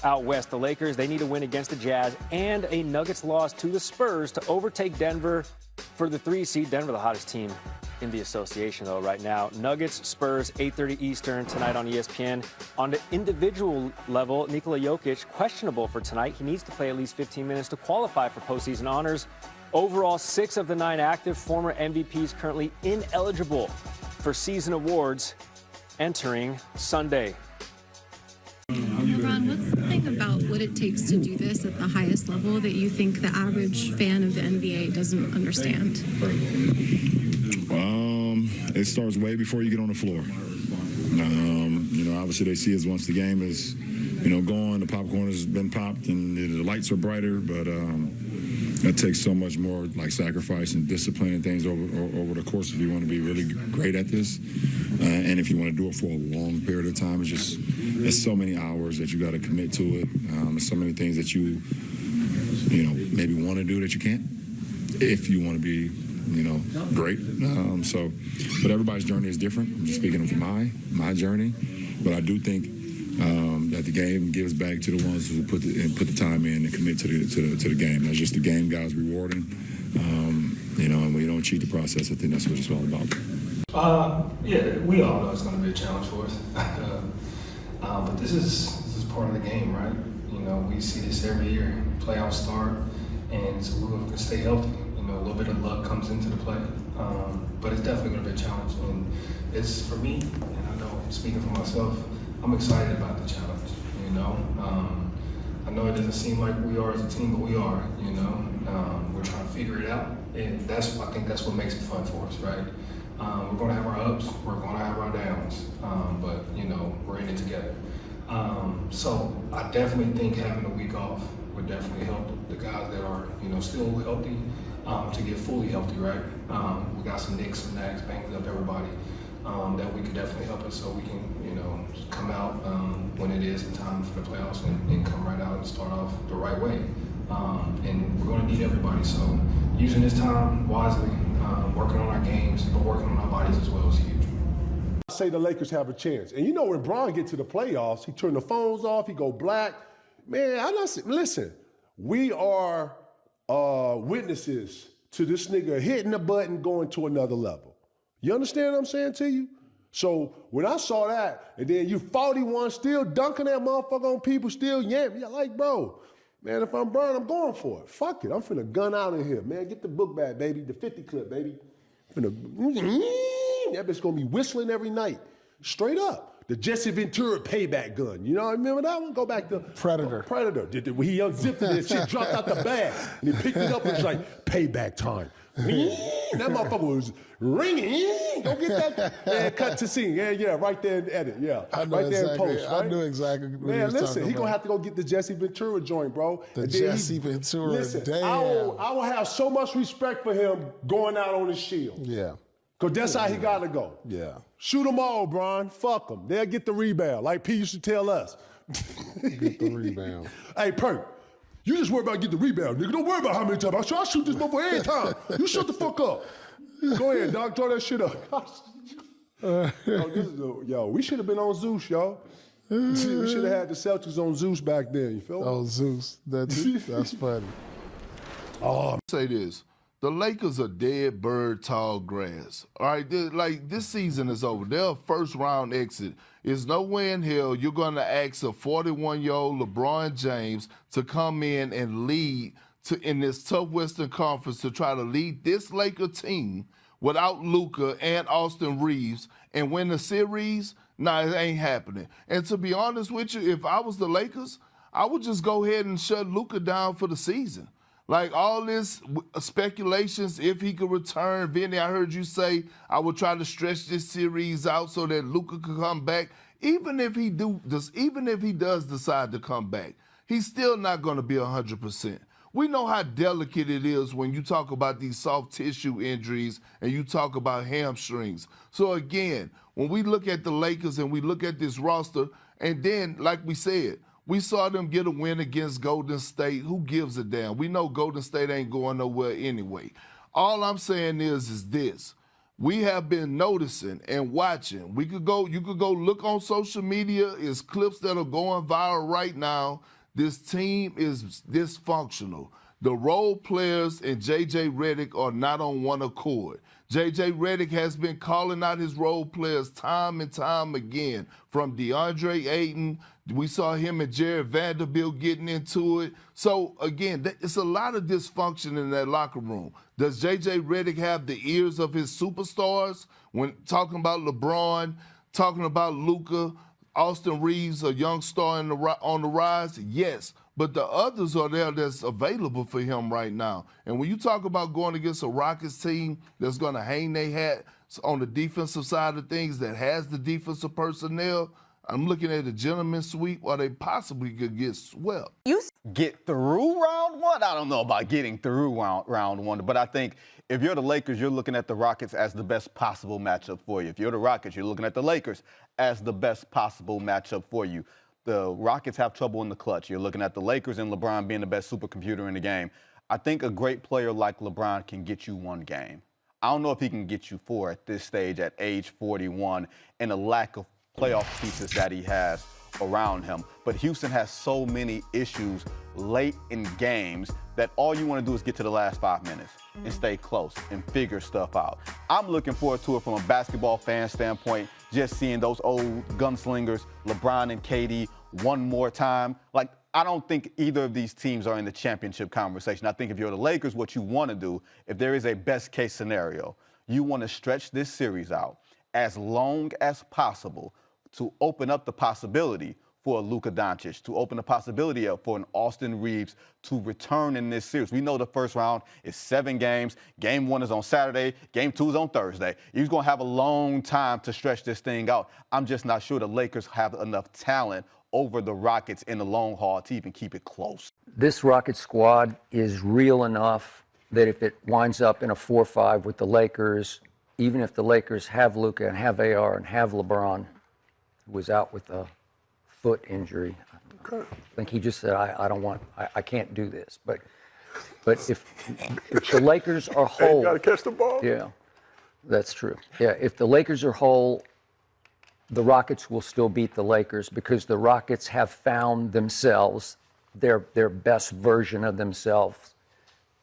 out west. The Lakers, they need a win against the Jazz and a Nuggets loss to the Spurs to overtake Denver for the 3 seed. Denver, the hottest team in the association, though, right now. Nuggets, Spurs, 8:30 Eastern tonight on ESPN. On the individual level, Nikola Jokic, questionable for tonight. He needs to play at least 15 minutes to qualify for postseason honors. Overall, 6 of the 9 active former MVPs currently ineligible for season awards entering Sunday. LeBron, what's something about what it takes to do this at the highest level that you think the average fan of the NBA doesn't understand? It starts way before you get on the floor. Obviously they see us once the game is, going, the popcorn has been popped and the lights are brighter, but that takes so much more like sacrifice and discipline and things over the course if you want to be really great at this. And if you want to do it for a long period of time, it's so many hours that you got to commit to it. There's so many things that you maybe want to do that you can't if you want to be, great. But everybody's journey is different. I'm just speaking of my journey. But I do think that the game gives back to the ones who put the time in and commit to the game. That's just the game, guys, rewarding. And we don't cheat the process. I think that's what it's all about. Yeah, we all know it's going to be a challenge for us. But this is part of the game, right? We see this every year. Playoffs start, and so we're going to stay healthy. A little bit of luck comes into the play, but it's definitely going to be a challenge. And it's for me, and I know speaking for myself, I'm excited about the challenge. I know it doesn't seem like we are as a team, but we are. We're trying to figure it out, and I think that's what makes it fun for us, right? We're going to have our ups, we're going to have our downs, but we're in it together. So I definitely think having a week off would definitely help the guys that are still healthy to get fully healthy, right? We got some nicks and knacks, banging up everybody that we could definitely help us so we can come out when it is the time for the playoffs and come right out and start off the right way. And we're going to need everybody, so using this time wisely, working on our games, but working on our bodies as well is huge. I say the Lakers have a chance. And when Bron get to the playoffs, he turn the phones off, he go black. Man, listen, we are witnesses to this nigga hitting the button, going to another level. You understand what I'm saying to you? So when I saw that, and then you 41 still dunking that motherfucker on people, still yamming, you're like, bro, man, if I'm Bron, I'm going for it. Fuck it, I'm finna gun out of here, man. Get the book back, baby, the 50 clip, baby. That bitch gonna be whistling every night, straight up. The Jesse Ventura payback gun. Remember that one? Go back to Predator. Predator. He unzipped it and shit dropped out the bag. And he picked it up and was like, payback time. That motherfucker was ringing. Go get that. And cut to scene. Yeah, right there in edit. Yeah. Right there in post. Right? I knew exactly what Man, listen, he gonna have to go get the Jesse Ventura joint, bro. The Jesse Ventura, listen, damn. I will have so much respect for him going out on his shield. Yeah. Because that's how he got to go. Yeah. Shoot them all, Bron. Fuck them. They'll get the rebound, like P used to tell us. Get the rebound. Hey, Perk, you just worry about getting the rebound, nigga. Don't worry about how many times. I shoot this motherfucker every time. You shut the fuck up. Go ahead, dog. Throw that shit up. We should have been on Zeus, y'all. We should have had the Celtics on Zeus back then, you feel me? Oh, Zeus. That's funny. Say this. The Lakers are dead bird, tall grass. All right, this season is over. Their first round exit. There's no way in hell you're going to ask a 41-year-old LeBron James to come in and lead in this tough Western Conference to try to lead this Laker team without Luka and Austin Reeves and win the series. Nah, it ain't happening. And to be honest with you, if I was the Lakers, I would just go ahead and shut Luka down for the season. Like all this speculations, if he could return. Vinny, I heard you say I would try to stretch this series out so that Luka could come back. Even if he does decide to come back, he's still not going to be 100%. We know how delicate it is when you talk about these soft tissue injuries and you talk about hamstrings. So again, when we look at the Lakers and we look at this roster, and then, like we said, we saw them get a win against Golden State. Who gives a damn? We know Golden State ain't going nowhere anyway. All I'm saying is this. We have been noticing and watching. You could go look on social media. It's clips that are going viral right now This team is dysfunctional. The role players and J.J. Redick are not on one accord. J.J. Redick has been calling out his role players time and time again, from DeAndre Ayton. We saw him and Jared Vanderbilt getting into it. So, again, it's a lot of dysfunction in that locker room. Does J.J. Redick have the ears of his superstars when talking about LeBron, talking about Luka, Austin Reeves, a young star on the rise? Yes. But the others are there that's available for him right now. And when you talk about going against a Rockets team that's going to hang their hat on the defensive side of things, that has the defensive personnel, I'm looking at a gentleman's sweep, or they possibly could get swept. You get through round one? I don't know about getting through round one, but I think if you're the Lakers, you're looking at the Rockets as the best possible matchup for you. If you're the Rockets, you're looking at the Lakers as the best possible matchup for you. The Rockets have trouble in the clutch. You're looking at the Lakers and LeBron being the best supercomputer in the game. I think a great player like LeBron can get you one game. I don't know if he can get you four at this stage at age 41 and the lack of playoff pieces that he has around him. But Houston has so many issues late in games that all you want to do is get to the last 5 minutes and stay close and figure stuff out. I'm looking forward to it from a basketball fan standpoint, just seeing those old gunslingers, LeBron and KD, one more time. Like, I don't think either of these teams are in the championship conversation. I think if you're the Lakers, what you want to do, if there is a best case scenario, you want to stretch this series out as long as possible to open up the possibility for a Luka Doncic, to open the possibility up for an Austin Reeves to return in this series. We know the first round is 7 games. Game 1 is on Saturday. Game 2 is on Thursday. He's going to have a long time to stretch this thing out. I'm just not sure the Lakers have enough talent over the Rockets in the long haul to even keep it close. This Rockets squad is real enough that if it winds up in a 4-5 with the Lakers, even if the Lakers have Luka and have AR and have LeBron, who was out with a foot injury. I think he just said, I can't do this. But if the Lakers are whole. You got to catch the ball. Yeah, that's true. Yeah, if the Lakers are whole, the Rockets will still beat the Lakers because the Rockets have found themselves, their best version of themselves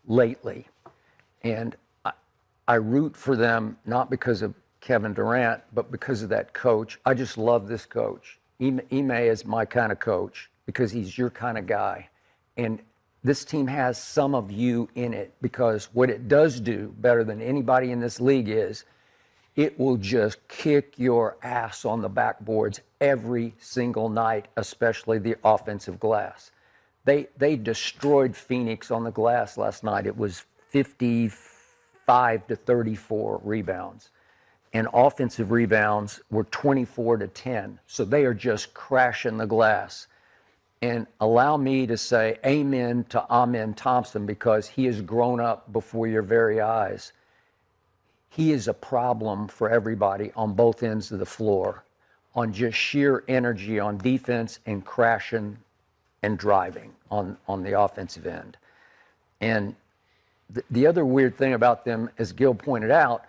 ime. And I root for them, not because of Kevin Durant, but because of that coach. I just love this coach. Ime is my kind of coach because he's your kind of guy. And this team has some of you in it, because what it does do better than anybody in this league is it will just kick your ass on the backboards every single night, especially the offensive glass. They destroyed Phoenix on the glass last night. It was 55 to 34 rebounds. And offensive rebounds were 24 to 10. So they are just crashing the glass. And allow me to say amen to Amen Thompson, because he has grown up before your very eyes. He is a problem for everybody on both ends of the floor, on just sheer energy on defense and crashing and driving on the offensive end. And the other weird thing about them, as Gil pointed out,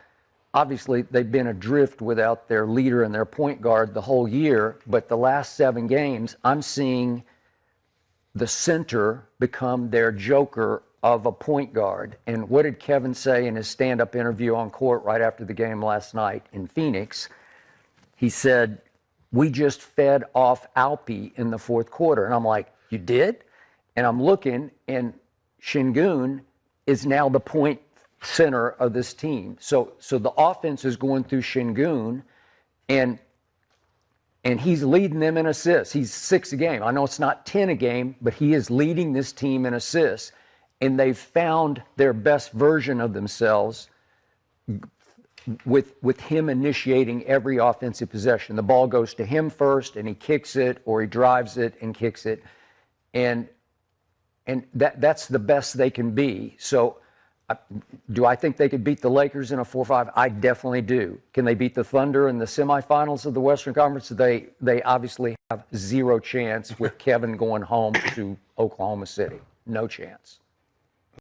obviously they've been adrift without their leader and their point guard the whole year, but the last 7 games, I'm seeing the center become their joker of a point guard. And what did Kevin say in his stand-up interview on court right after the game last night in Phoenix? He said, we just fed off Alpi in the 4th quarter. And I'm like, you did? And I'm looking, and Şengün is now the point center of this team. So the offense is going through Şengün, and he's leading them in assists. He's 6 a game. I know it's not 10 a game, but he is leading this team in assists. And they've found their best version of themselves with him initiating every offensive possession. The ball goes to him first, and he kicks it, or he drives it and kicks it. And that's the best they can be. So do I think they could beat the Lakers in a 4-5? I definitely do. Can they beat the Thunder in the semifinals of the Western Conference? They obviously have 0 chance with Kevin going home to Oklahoma City. No chance.